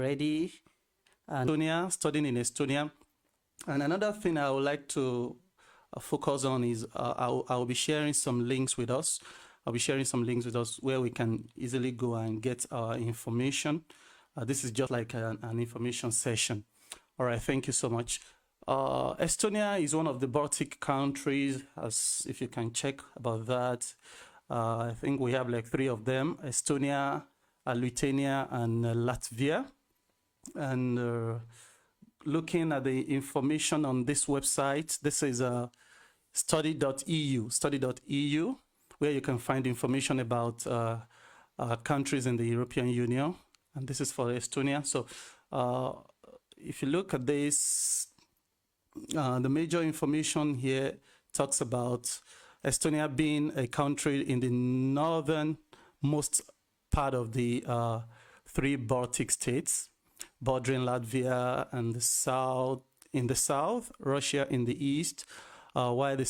already. And Estonia, studying in Estonia. And another thing I would like to focus on is I'll be sharing some links with us. I'll be sharing some links with us where we can easily go and get our information. This is just like an information session. All right, thank you so much. Estonia is one of the Baltic countries, as if you can check about that. I think we have like 3 of them: Estonia, Lithuania, and Latvia. And looking at the information on this website, this is study.eu, where you can find information about countries in the European Union. And this is for Estonia. So if you look at this, the major information here talks about Estonia being a country in the northernmost part of the 3 Baltic states, bordering Latvia and the south, Russia in the east, while the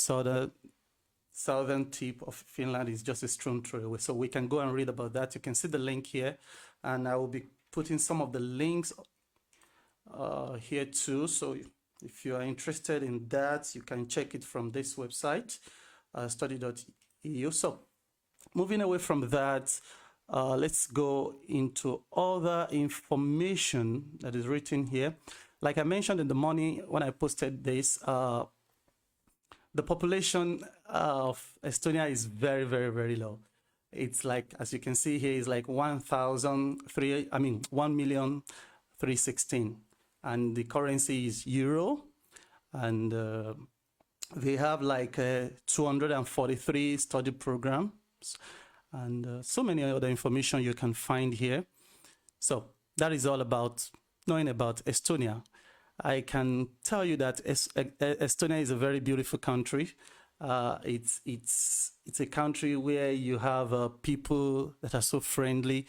southern tip of Finland is just a stone throw away. So we can go and read about that. You can see the link here, and I will be putting some of the links here too. So if you are interested in that, you can check it from this website, study.eu. So moving away from that, let's go into other information that is written here. Like I mentioned in the morning when I posted this, the population of Estonia is very, very, very low. It's like, as you can see here, is like 1,316, and the currency is euro, and they have like 243 study programs, and so many other information you can find here. So that is all about knowing about Estonia. I can tell you that Estonia is a very beautiful country. It's a country where you have people that are so friendly.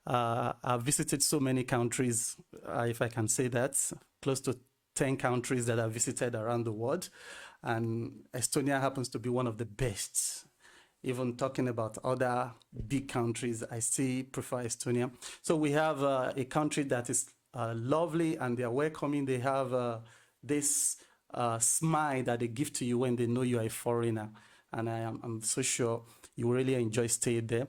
I've visited so many countries, if I can say that, close to 10 countries that I've visited around the world, and Estonia happens to be one of the best. Even talking about other big countries, I still prefer Estonia. So we have a country that is lovely, and they are welcoming. They have this smile that they give to you when they know you are a foreigner, and I'm so sure you really enjoy staying there.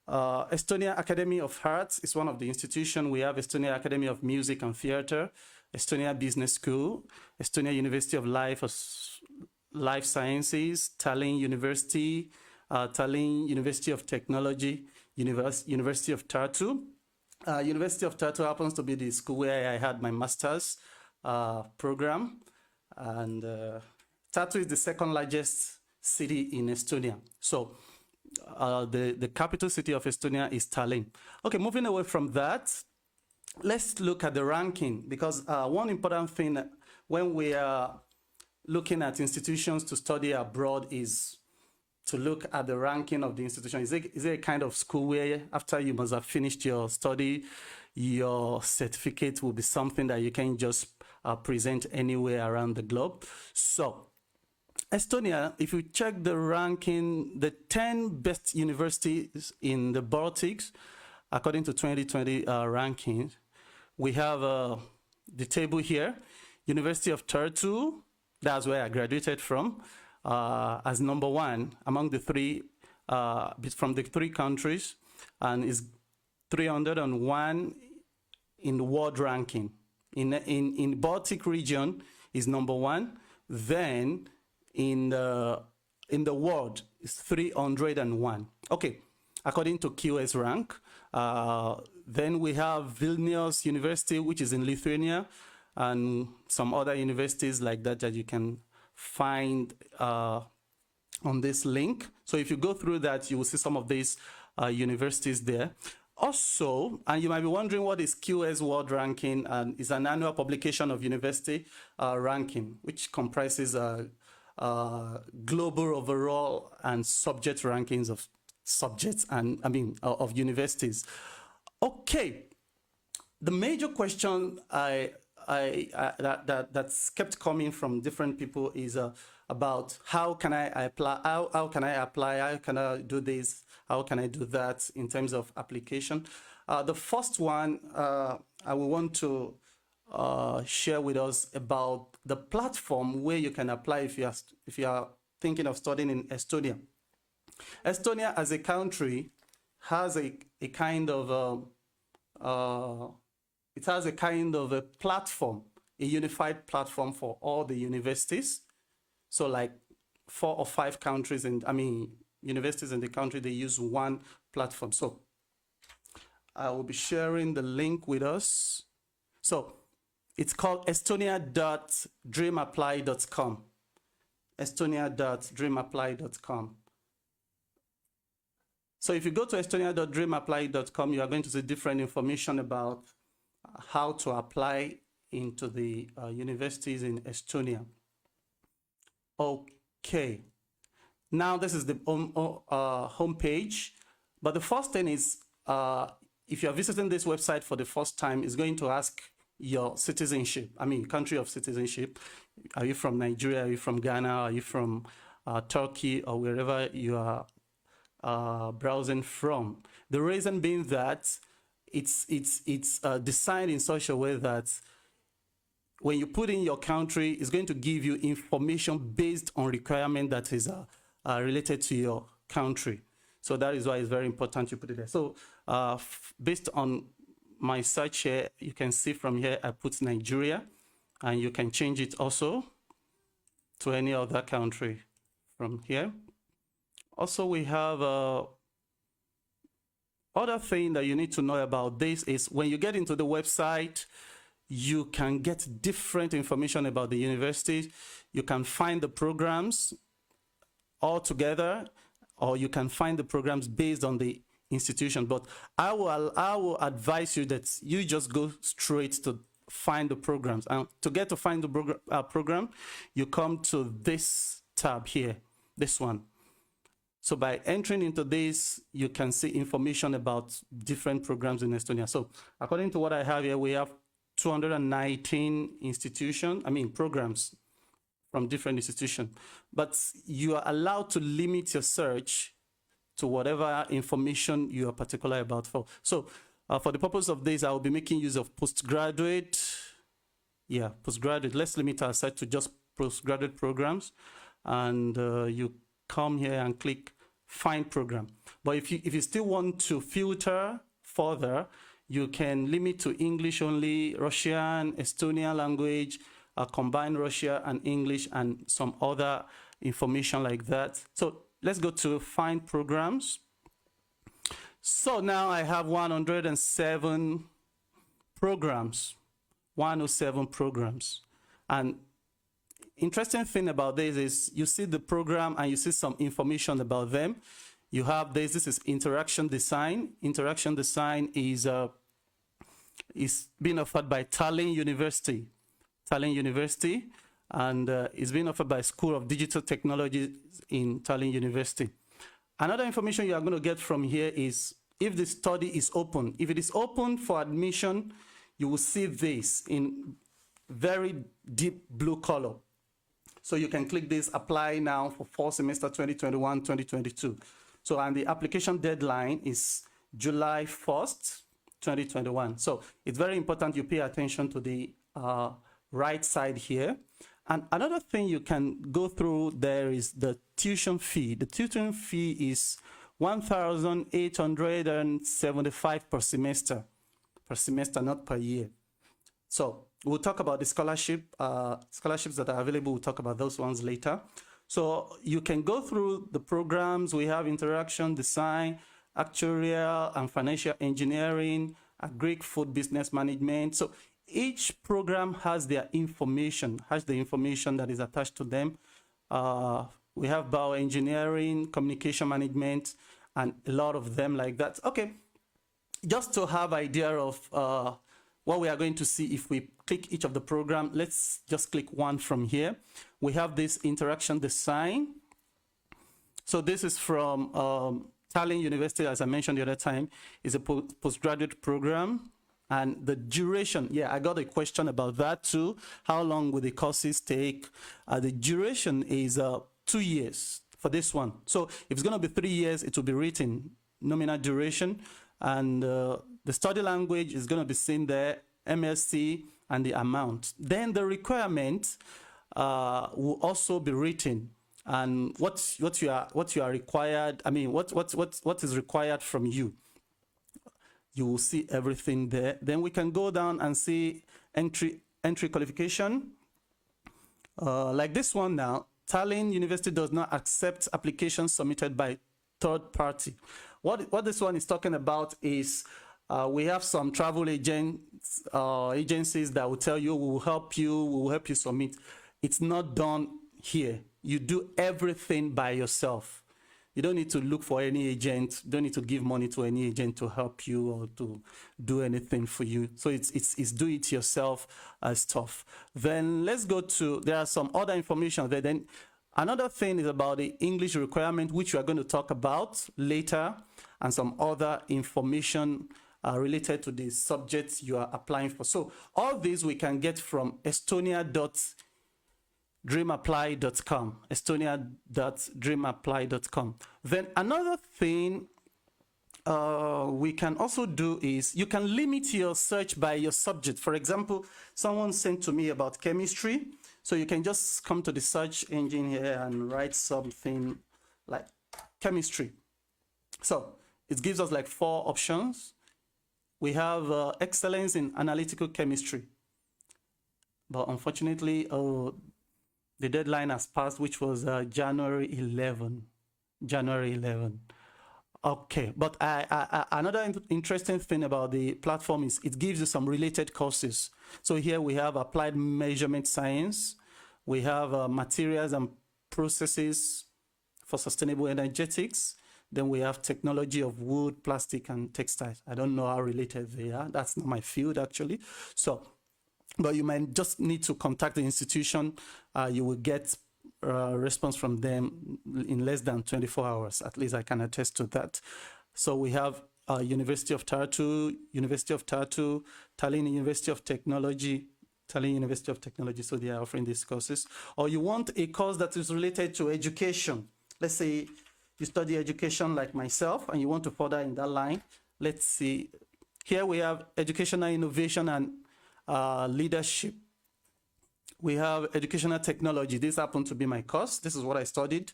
Estonia Academy of Arts is one of the institutions. We have Estonia Academy of Music and Theatre, Estonia Business School, Estonia University of Life Sciences, Tallinn University, Tallinn University of Technology, University of Tartu. University of Tartu happens to be the school where I had my master's program, and Tartu is the 2nd largest city in Estonia. So the capital city of Estonia is Tallinn. Okay, moving away from that, let's look at the ranking, because one important thing when we are looking at institutions to study abroad is to look at the ranking of the institution. Is it a kind of school where after you must have finished your study, your certificate will be something that you can just present anywhere around the globe? So Estonia, if you check the ranking, the 10 best universities in the Baltics, according to 2020 rankings, we have the table here. University of Tartu, that's where I graduated from, as number 1 among the 3 from the 3 countries, and is 301 in the world ranking. In Baltic region is number 1. Then in the world is 301. Okay, according to QS rank. Then we have Vilnius University, which is in Lithuania, and some other universities like that that you can find on this link. So if you go through that, you will see some of these universities there. Also, and you might be wondering what is QS World Ranking, and it's an annual publication of university ranking, which comprises global overall and subject rankings of subjects and of universities. Okay, the major question that's kept coming from different people is about how can I apply, how can I apply, how can I do this, how can I do that in terms of application. The first one, I will want to share with us about the platform where you can apply if you are thinking of studying in Estonia. Estonia as a country has a kind of it has a kind of a platform, a unified platform for all the universities. So like 4 or 5 countries, universities in the country, they use one platform. So I will be sharing the link with us. So it's called estonia.dreamapply.com. estonia.dreamapply.com. So if you go to estonia.dreamapply.com, you are going to see different information about how to apply into the universities in Estonia. Okay. Now this is the home page. But the first thing is, if you are visiting this website for the first time, it's going to ask your citizenship, country of citizenship. Are you from Nigeria? Are you from Ghana? Are you from Turkey, or wherever you are browsing from? The reason being that it's designed in such a way that when you put in your country, it's going to give you information based on requirement that is related to your country. So that is why it's very important you put it there. So based on my search here, you can see from here I put Nigeria, and you can change it also to any other country from here. Also, we have other thing that you need to know about this is when you get into the website, you can get different information about the university. You can find the programs all together, or you can find the programs based on the institution. But I will advise you that you just go straight to find the programs. And to get to find the program, you come to this tab here, this one. So by entering into this, you can see information about different programs in Estonia. So according to what I have here, we have 219 programs from different institutions. But you are allowed to limit your search to whatever information you are particular about for. So for the purpose of this, I will be making use of postgraduate. Yeah, postgraduate. Let's limit our search to just postgraduate programs. And you come here and click find program. But if you still want to filter further, you can limit to English only, Russian, Estonian language, combined Russia and English, and some other information like that. So let's go to find programs. So now I have 107 programs, 107 programs. And interesting thing about this is you see the program and you see some information about them. You have this is interaction design. Interaction design is being offered by Tallinn University. Tallinn University, and it's being offered by School of Digital Technology in Tallinn University. Another information you are going to get from here is if the study is open. If it is open for admission, you will see this in very deep blue color. So you can click this, apply now for fall semester 2021-2022. So, and the application deadline is July 1st, 2021. So it's very important you pay attention to the right side here. And another thing you can go through there is the tuition fee. The tuition fee is 1,875 per semester, not per year. So we'll talk about the scholarships that are available. We'll talk about those ones later. So you can go through the programs. We have interaction design, actuarial and financial engineering, agri food business management. So each program has their information, has the information that is attached to them. We have bioengineering, communication management, and a lot of them like that. Okay, just to have idea of what we are going to see if we click each of the program, let's just click one from here. We have this interaction design. So this is from Tallinn University, as I mentioned the other time, is a postgraduate program. And the duration, yeah, I got a question about that too. How long will the courses take? The duration is 2 years for this one. So if it's going to be 3 years, it will be written nominal duration. And the The study language is going to be seen there, MSc, and the amount. Then the requirement will also be written, and what you are required. I mean, what is required from you. You will see everything there. Then we can go down and see entry qualification. Like this one now, Tallinn University does not accept applications submitted by third party. What this one is talking about is we have some travel agencies that will tell you, we will help you submit. It's not done here. You do everything by yourself. You don't need to look for any agent. You don't need to give money to any agent to help you or to do anything for you. So it's do it yourself stuff. Then let's go to, there are some other information there. Then another thing is about the English requirement, which we are going to talk about later, and some other information related to the subjects you are applying for. So all these we can get from estonia.dreamapply.com, estonia.dreamapply.com. Then another thing we can also do is you can limit your search by your subject. For example, someone sent to me about chemistry. So you can just come to the search engine here and write something like chemistry. So it gives us like 4 options. We have excellence in analytical chemistry. But unfortunately, the deadline has passed, which was January 11. January 11. Okay, but another interesting thing about the platform is it gives you some related courses. So here we have applied measurement science. We have materials and processes for sustainable energetics. Then we have technology of wood, plastic, and textiles. I don't know how related they are. That's not my field, actually. So, but you might just need to contact the institution. You will get a response from them in less than 24 hours. At least I can attest to that. So we have University of Tartu, Tallinn University of Technology, so they are offering these courses. Or you want a course that is related to education. Let's say you study education like myself and you want to further in that line. Let's see. Here we have educational innovation and leadership. We have educational technology. This happened to be my course. This is what I studied.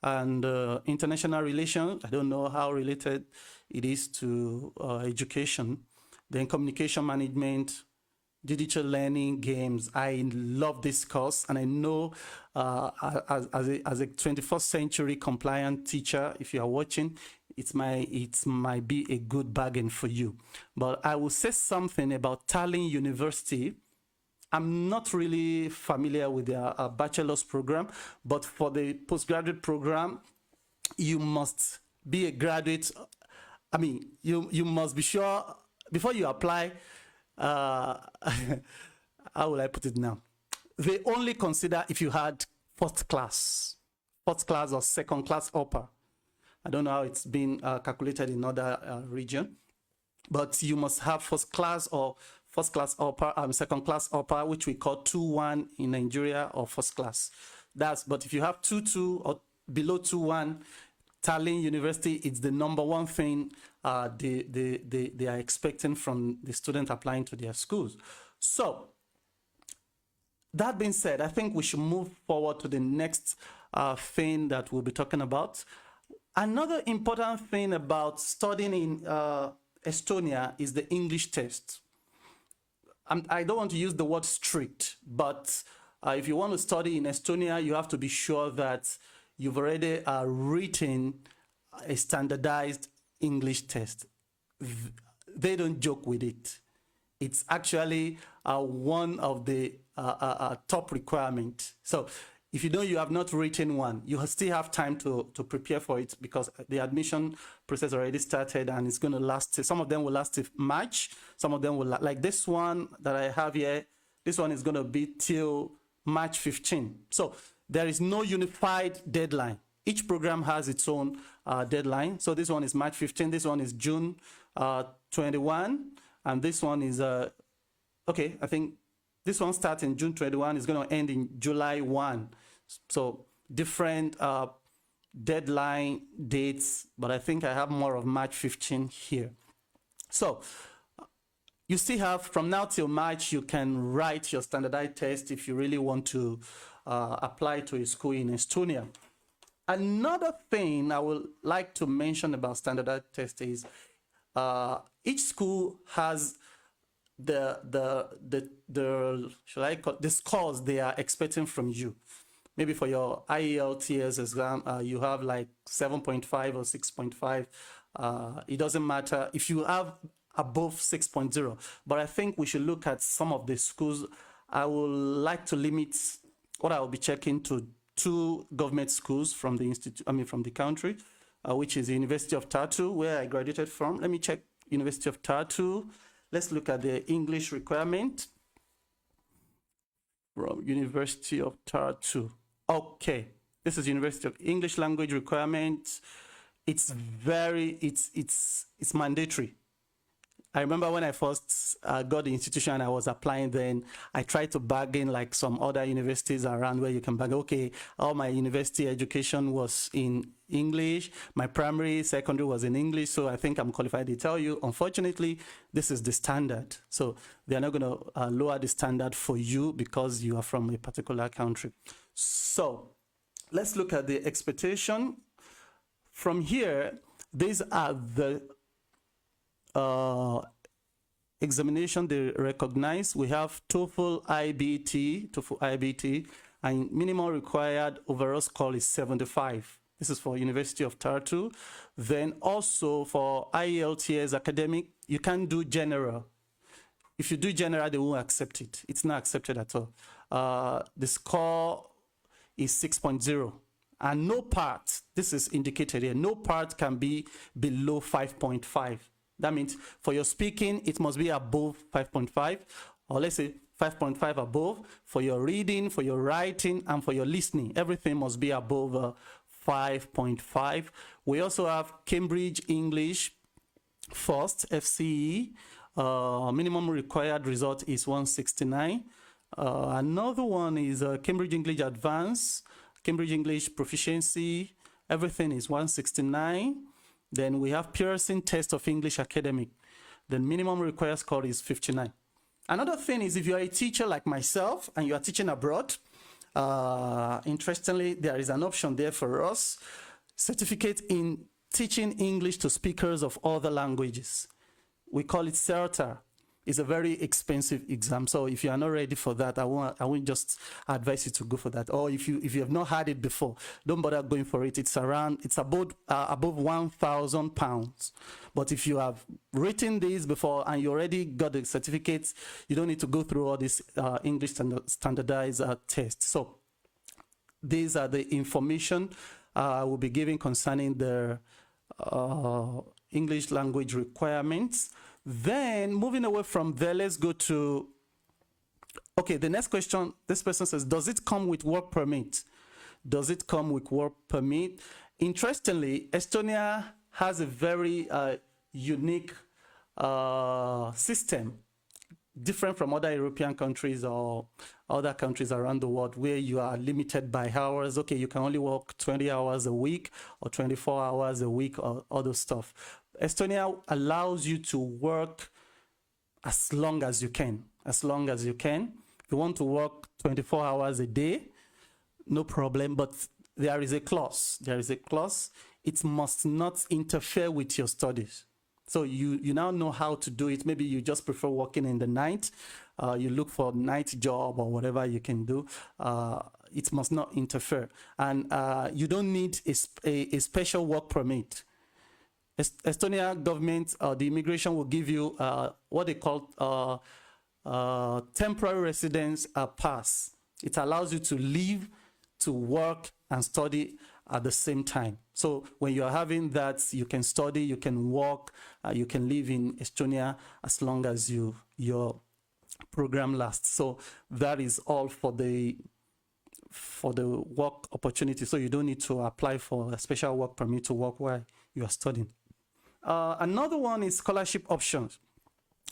And international relations. I don't know how related it is to education. Then communication management, digital learning, games. I love this course, and I know as a 21st century compliant teacher, if you are watching, it might be a good bargain for you. But I will say something about Tallinn University. I'm not really familiar with their bachelor's program, but for the postgraduate program, you must be a graduate. I mean, you must be sure before you apply. How will I put it now? They only consider if you had first class or second class upper. I don't know how it's been calculated in other region, but you must have first class or first class upper, second class upper, which we call 2-1 in Nigeria, or first class. But if you have 2-2 or below 2-1, Tallinn University, it's the #1 thing they are expecting from the student applying to their schools. So that being said, I think we should move forward to the next thing that we'll be talking about. Another important thing about studying in Estonia is the English test. I don't want to use the word strict, but if you want to study in Estonia, you have to be sure that you've already written a standardized English test. They don't joke with it. It's actually one of the top requirements. So if you know you have not written one, you still have time to prepare for it, because the admission process already started and it's going to last. Some of them will last till March. Some of them will, like this one that I have here, this one is going to be till March 15. So there is no unified deadline. Each program has its own deadline. So this one is March 15. This one is June 21. And this one is, okay, I think this one starts in June 21. It's going to end in July 1. So different deadline dates, but I think I have more of March 15 here. So you still have, from now till March, you can write your standardized test if you really want to apply to a school in Estonia. Another thing I would like to mention about standardized test is each school has the should I call the scores they are expecting from you. Maybe for your IELTS exam, you have like 7.5 or 6.5. It doesn't matter if you have above 6.0. But I think we should look at some of the schools. I would like to limit what I will be checking to 2 government schools from the institute. I mean, from the country, which is the University of Tartu, where I graduated from. Let me check University of Tartu. Let's look at the English requirement from University of Tartu. Okay, this is University of English language requirement. It's mandatory. I remember when I first got the institution and I was applying, then I tried to bargain like some other universities around where you can bargain. Okay, all my university education was in English. My primary, secondary was in English. So I think I'm qualified to tell you, unfortunately, this is the standard. So they're not going to lower the standard for you because you are from a particular country. So let's look at the expectation. From here, these are the examination they recognize. We have TOEFL IBT, and minimum required overall score is 75. This is for University of Tartu. Then also for IELTS academic, you can do general. If you do general, they won't accept it. It's not accepted at all. The score is 6.0. And no part, this is indicated here, no part can be below 5.5. That means for your speaking, it must be above 5.5, or let's say 5.5 above. For your reading, for your writing, and for your listening, everything must be above 5.5. We also have Cambridge English First, FCE. Minimum required result is 169. Another one is Cambridge English Advanced, Cambridge English Proficiency. Everything is 169. Then we have Pearson Test of English Academic. The minimum required score is 59. Another thing is if you are a teacher like myself and you are teaching abroad, interestingly, there is an option there for us. Certificate in teaching English to speakers of other languages. We call it CERTA. It's a very expensive exam. So if you are not ready for that, I won't just advise you to go for that. Or if you have not had it before, don't bother going for it. It's above £1,000. But if you have written this before and you already got the certificates, you don't need to go through all these English standardized tests. So these are the information I will be giving concerning the English language requirements. Then moving away from there, let's go to, okay, the next question. This person says, does it come with work permit? Does it come with work permit? Interestingly, Estonia has a very unique system, different from other European countries or other countries around the world where you are limited by hours. Okay, you can only work 20 hours a week or 24 hours a week or other stuff. Estonia allows you to work as long as you can, as long as you can. If you want to work 24 hours a day, no problem, but there is a clause. There is a clause. It must not interfere with your studies. So you now know how to do it. Maybe you just prefer working in the night. You look for a night job or whatever you can do. It must not interfere. And you don't need a special work permit. Estonia government, the immigration will give you what they call temporary residence pass. It allows you to live, to work, and study at the same time. So when you are having that, you can study, you can work, you can live in Estonia as long as your program lasts. So that is all for the work opportunity. So you don't need to apply for a special work permit to work while you are studying. Another one is scholarship options.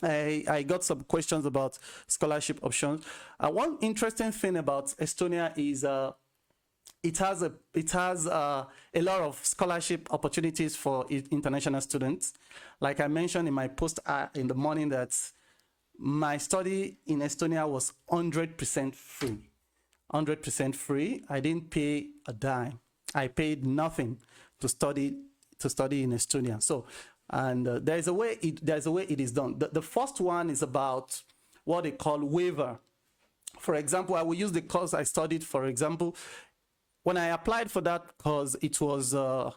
I got some questions about scholarship options. One interesting thing about Estonia is it has a lot of scholarship opportunities for international students. Like I mentioned in my post in the morning, that my study in Estonia was 100% free. 100% free. I didn't pay a dime. I paid nothing to study in Estonia. So, and there's a way it is done. The first one is about what they call waiver. For example, I will use the course I studied. For example, when I applied for that course, it was a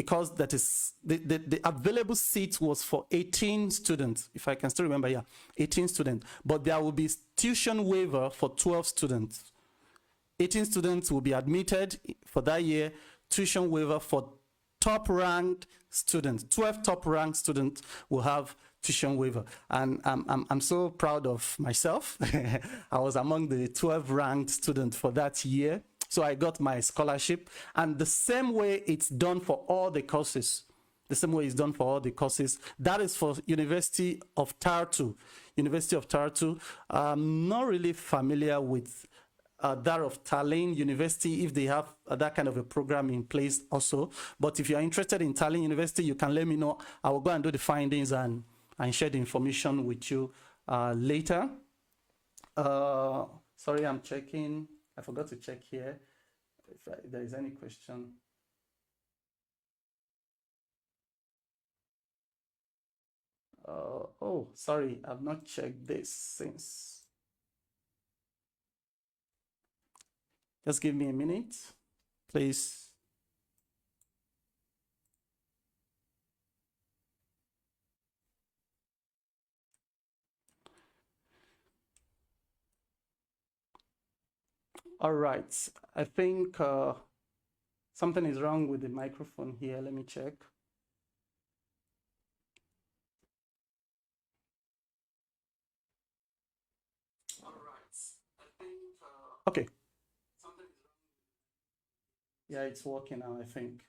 course that is the available seat was for 18 students, if I can still remember. Yeah, 18 students, but there will be tuition waiver for 12 students. 18 students will be admitted for that year, tuition waiver for top ranked students. 12 top ranked students will have tuition waiver. And I'm so proud of myself. I was among the 12 ranked students for that year. So I got my scholarship. And the same way it's done for all the courses. The same way it's done for all the courses. That is for University of Tartu. University of Tartu. I'm not really familiar with that of Tallinn University, if they have that kind of a program in place also. But if you're interested in Tallinn University, you can let me know. I will go and do the findings and share the information with you later. Sorry, I'm checking. I forgot to check here if there is any question. Oh, sorry, I've not checked this since. Just give me a minute, please. All right, I think something is wrong with the microphone here. Let me check. All right, I think, okay. Something is wrong. Yeah, it's working now, I think.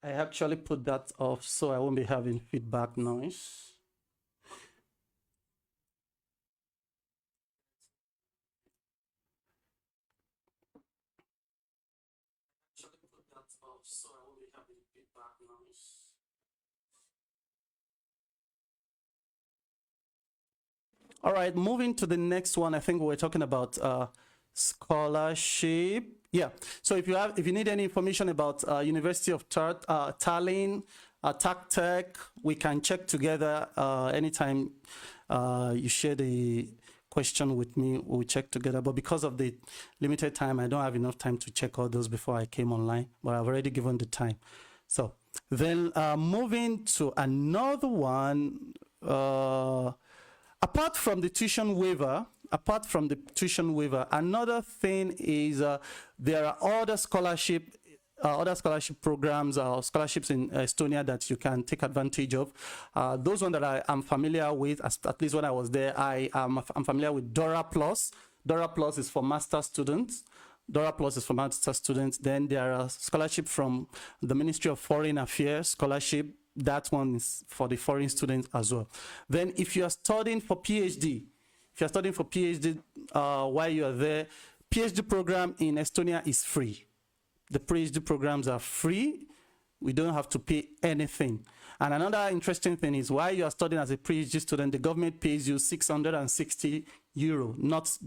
I actually put that off so I won't be having feedback noise. All right, moving to the next one. I think we're talking about scholarship. Yeah. So if you need any information about University of Tallinn, TACTEC, we can check together anytime you share the question with me. We'll check together. But because of the limited time, I don't have enough time to check all those before I came online. But I've already given the time. So then moving to another one. Apart from the tuition waiver, another thing is there are other scholarship programs or scholarships in Estonia that you can take advantage of. Those ones that I am familiar with, at least when I was there, I'm familiar with Dora Plus. Dora Plus is for master students. Then there are scholarships from the Ministry of Foreign Affairs scholarship. That one is for the foreign students as well. Then if you are studying for PhD, while you are there, PhD program in Estonia is free. The PhD programs are free. We don't have to pay anything. And another interesting thing is while you are studying as a PhD student, the government pays you 660 euro, not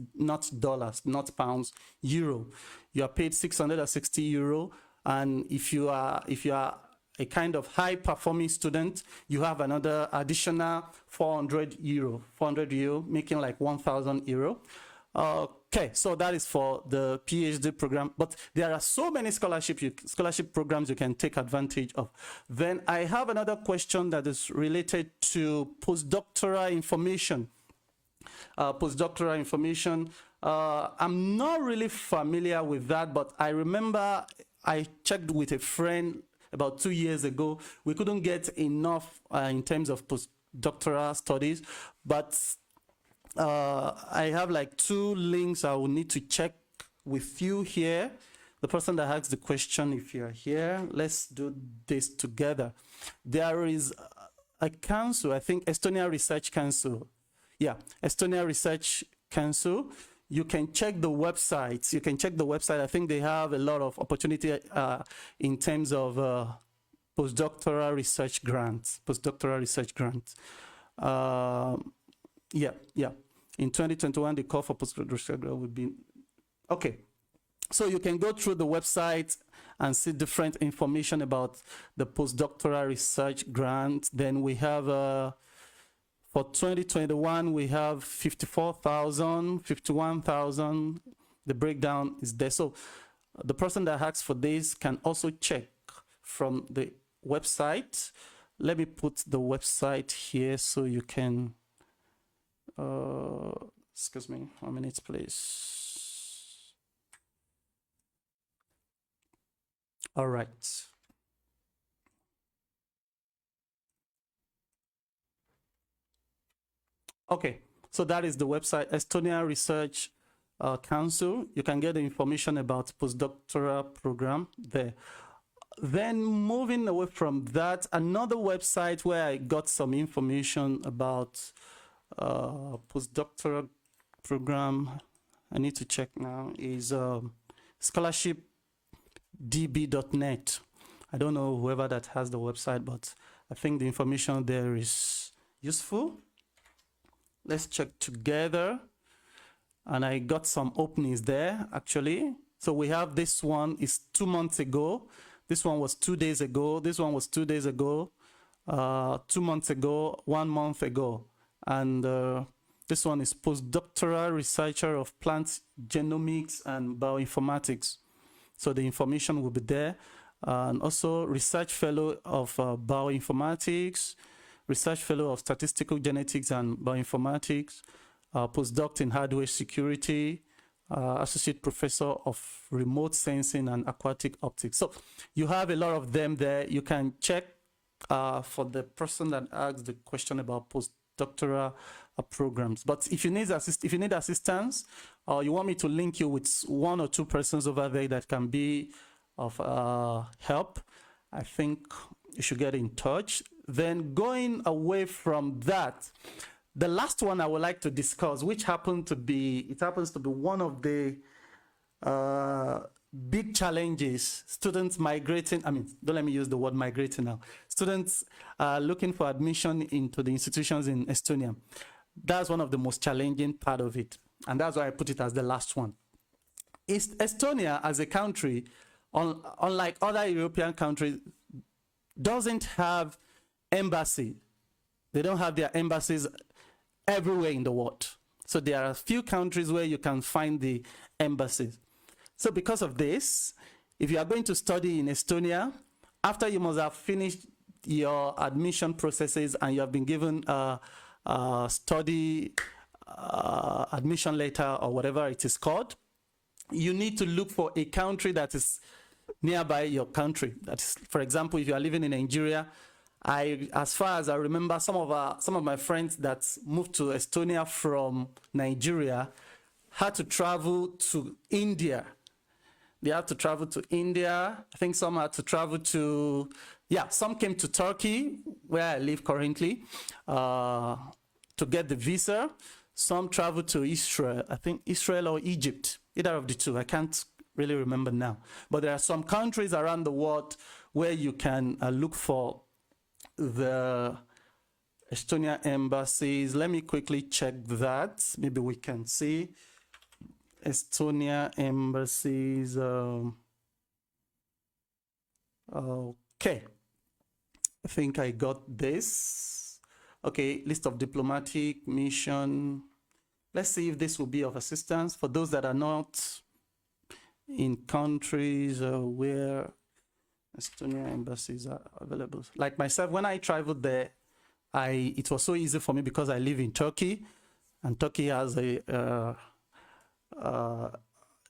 dollars, not pounds, euro. You are paid 660 euro. And if you are a kind of high performing student, you have another additional 400 euro, making like 1,000 euro. Okay, so that is for the PhD program, but there are so many scholarship programs you can take advantage of. Then I have another question that is related to postdoctoral information. I'm not really familiar with that, but I remember I checked with a friend about 2 years ago. We couldn't get enough in terms of postdoctoral studies, but I have like 2 links I will need to check with you here. The person that asked the question, if you're here, let's do this together. There is a council, I think Estonia Research Council. Yeah, Estonia Research Council. You can check the websites. I think they have a lot of opportunity in terms of postdoctoral research grant. Yeah. In 2021, the call for postdoctoral research grant would be, okay. So you can go through the website and see different information about the postdoctoral research grant. Then we have, for 2021, we have 54,000, 51,000. The breakdown is there. So the person that asks for this can also check from the website. Let me put the website here so you can, excuse me, 1 minute, please. All right. Okay, so that is the website, Estonia Research Council. You can get the information about postdoctoral program there. Then moving away from that, another website where I got some information about postdoctoral program, I need to check now, is scholarshipdb.net. I don't know whoever that has the website, but I think the information there is useful. Let's check together. And I got some openings there, actually. So we have this one is 2 months ago. This one was 2 days ago. This one was 2 days ago. 2 months ago, 1 month ago. And this one is postdoctoral researcher of plant genomics and bioinformatics. So the information will be there. And also research fellow of bioinformatics, research fellow of statistical genetics and bioinformatics, postdoc in hardware security, associate professor of remote sensing and aquatic optics. So you have a lot of them there. You can check for the person that asked the question about postdoctoral programs. But if you need assistance, or you want me to link you with 1 or 2 persons over there that can be of help, I think you should get in touch. Then going away from that, the last one I would like to discuss, which happens to be one of the big challenges, students migrating, don't let me use the word migrating now, students looking for admission into the institutions in Estonia. That's one of the most challenging part of it. And that's why I put it as the last one. Estonia as a country, unlike other European countries, doesn't have embassy. They don't have their embassies everywhere in the world. So there are a few countries where you can find the embassies. So because of this, if you are going to study in Estonia, after you must have finished your admission processes and you have been given a study admission letter or whatever it is called, you need to look for a country that is nearby your country. That is, for example, if you are living in Nigeria, as far as I remember, some of my friends that moved to Estonia from Nigeria had to travel to India. They had to travel to India. I think some had to travel to, some came to Turkey, where I live currently, to get the visa. Some traveled to Israel, I think Israel or Egypt, either of the two. I can't really remember now. But there are some countries around the world where you can look for the Estonia embassies. Let me quickly check that. Maybe we can see Estonia embassies. Okay, I think I got this. Okay, list of diplomatic mission. Let's see if this will be of assistance for those that are not in countries where Estonia embassies are available. Like myself, when I traveled there, it was so easy for me because I live in Turkey, and Turkey has a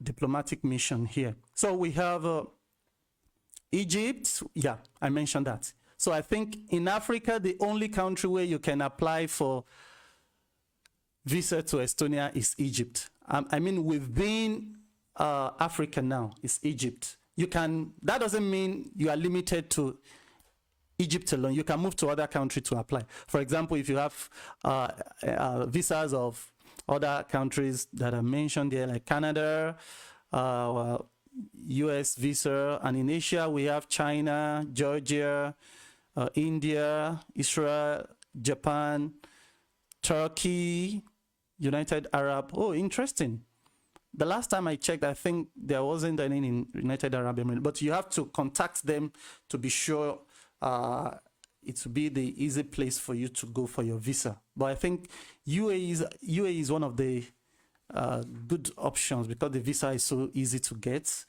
diplomatic mission here. So we have Egypt. Yeah, I mentioned that. So I think in Africa, the only country where you can apply for visa to Estonia is Egypt. I mean, within Africa now is Egypt. You can, that doesn't mean you are limited to Egypt alone. You can move to other countries to apply. For example, if you have visas of other countries that are mentioned there, like Canada, US visa. And in Asia, we have China, Georgia, India, Israel, Japan, Turkey, United Arab. Oh, interesting. The last time I checked, I think there wasn't any in United Arab Emirates, but you have to contact them to be sure it will be the easy place for you to go for your visa. But I think UAE is one of the good options because the visa is so easy to get,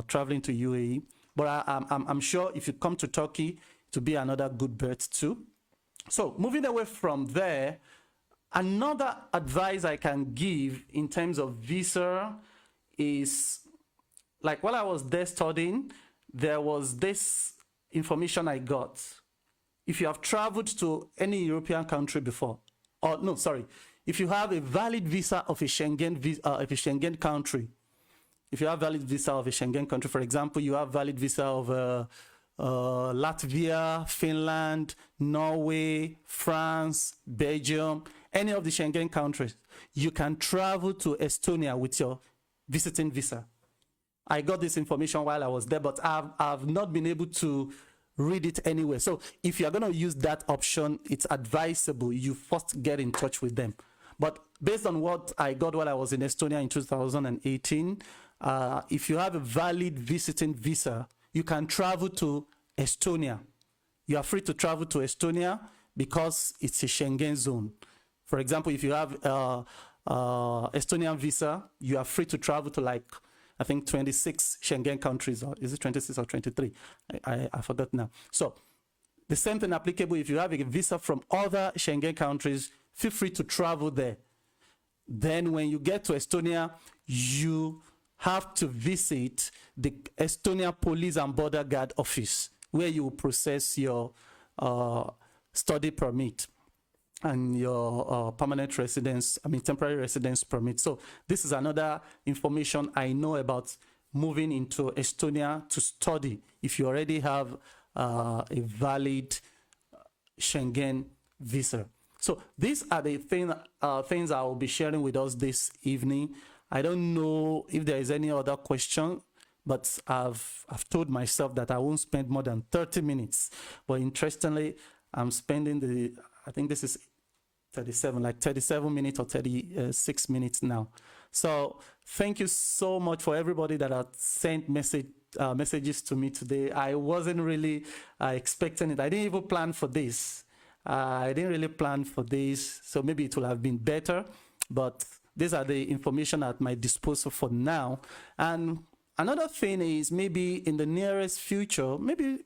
traveling to UAE. But I'm sure if you come to Turkey, it will be another good bet too. So moving away from there, another advice I can give in terms of visa is, like while I was there studying, there was this information I got. If you have traveled to any European country before, or no, sorry, if you have a valid visa of a Schengen country, if you have valid visa of a Schengen country, for example, you have valid visa of Latvia, Finland, Norway, France, Belgium, any of the Schengen countries, you can travel to Estonia with your visiting visa. I got this information while I was there, but I've not been able to read it anywhere. So if you're going to use that option, it's advisable you first get in touch with them. But based on what I got while I was in Estonia in 2018, if you have a valid visiting visa, you can travel to Estonia. You are free to travel to Estonia because it's a Schengen zone. For example, if you have Estonian visa, you are free to travel to, like, I think 26 Schengen countries, or is it 26 or 23? I forgot now. So the same thing applicable if you have a visa from other Schengen countries, feel free to travel there. Then when you get to Estonia, you have to visit the Estonia Police and Border Guard office, where you will process your study permit and your permanent residence, temporary residence permit. So this is another information I know about moving into Estonia to study if you already have a valid Schengen visa. So these are the things I will be sharing with us this evening. I don't know if there is any other question, but I've told myself that I won't spend more than 30 minutes. But interestingly, I'm spending I think this is 37 minutes or 36 minutes now. So thank you so much for everybody that have sent messages to me today. I wasn't really expecting it. I didn't even plan for this. I didn't really plan for this, so maybe it will have been better, but these are the information at my disposal for now. And another thing is, maybe in the nearest future, maybe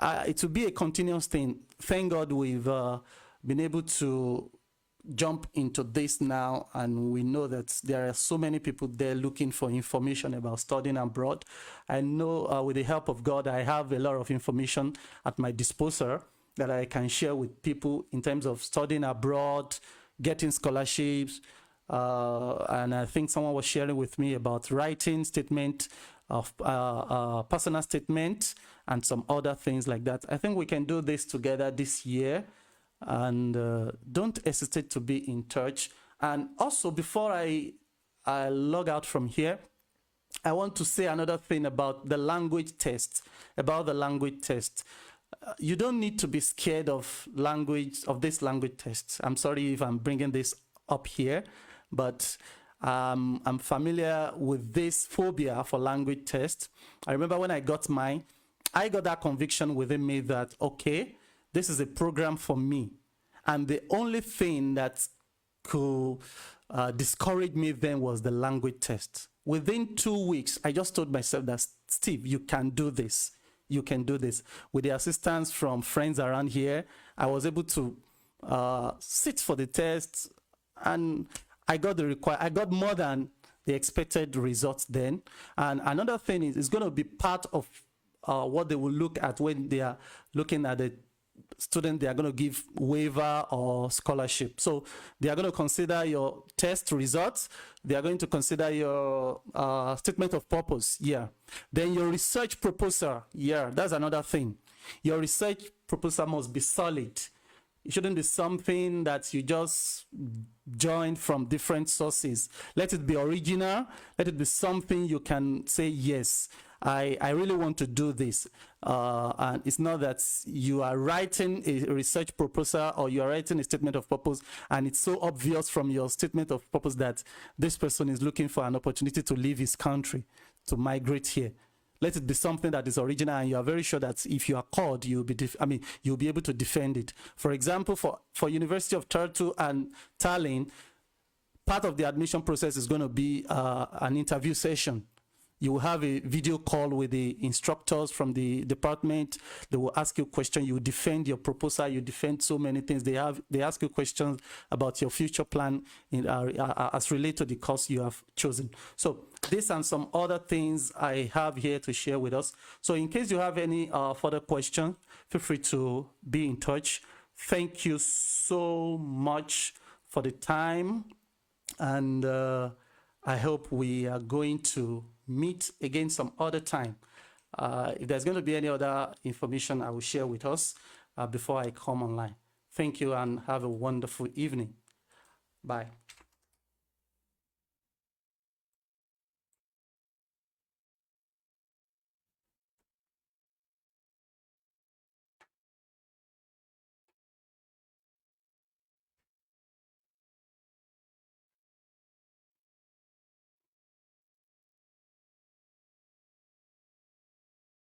it will be a continuous thing. Thank God we've been able to jump into this now, and we know that there are so many people there looking for information about studying abroad. I know with the help of God, I have a lot of information at my disposal that I can share with people in terms of studying abroad, getting scholarships, and I think someone was sharing with me about writing statement of personal statement and some other things like that. I think we can do this together this year, and don't hesitate to be in touch. And also, before I log out from here, I want to say another thing about the language test. You don't need to be scared of this language test. I'm sorry if I'm bringing this up here, but I'm familiar with this phobia for language tests. I remember when I got mine, I got that conviction within me that, okay, this is a program for me. And the only thing that could discourage me then was the language test. Within 2 weeks, I just told myself that, Steve, you can do this. You can do this. With the assistance from friends around here, I was able to sit for the test, and I got I got more than the expected results then. And another thing is, it's going to be part of what they will look at when they are looking at the student. They are going to give waiver or scholarship. So they are going to consider your test results. They are going to consider your statement of purpose. Yeah. Then your research proposal. Yeah, that's another thing. Your research proposal must be solid. It shouldn't be something that you just join from different sources. Let it be original. Let it be something you can say, yes, I really want to do this. And it's not that you are writing a research proposal or you are writing a statement of purpose and it's so obvious from your statement of purpose that this person is looking for an opportunity to leave his country, to migrate here. Let it be something that is original and you are very sure that if you are called, you'll be you'll be able to defend it. For example, for University of Tartu and Tallinn, part of the admission process is going to be an interview session. You will have a video call with the instructors from the department. They will ask you questions. You defend your proposal. You defend so many things. They ask you questions about your future plan as related to the course you have chosen. So this and some other things I have here to share with us. So in case you have any further questions, feel free to be in touch. Thank you so much for the time. And I hope we are going to meet again some other time. If there's going to be any other information, I will share with us before I come online. Thank you and have a wonderful evening. Bye.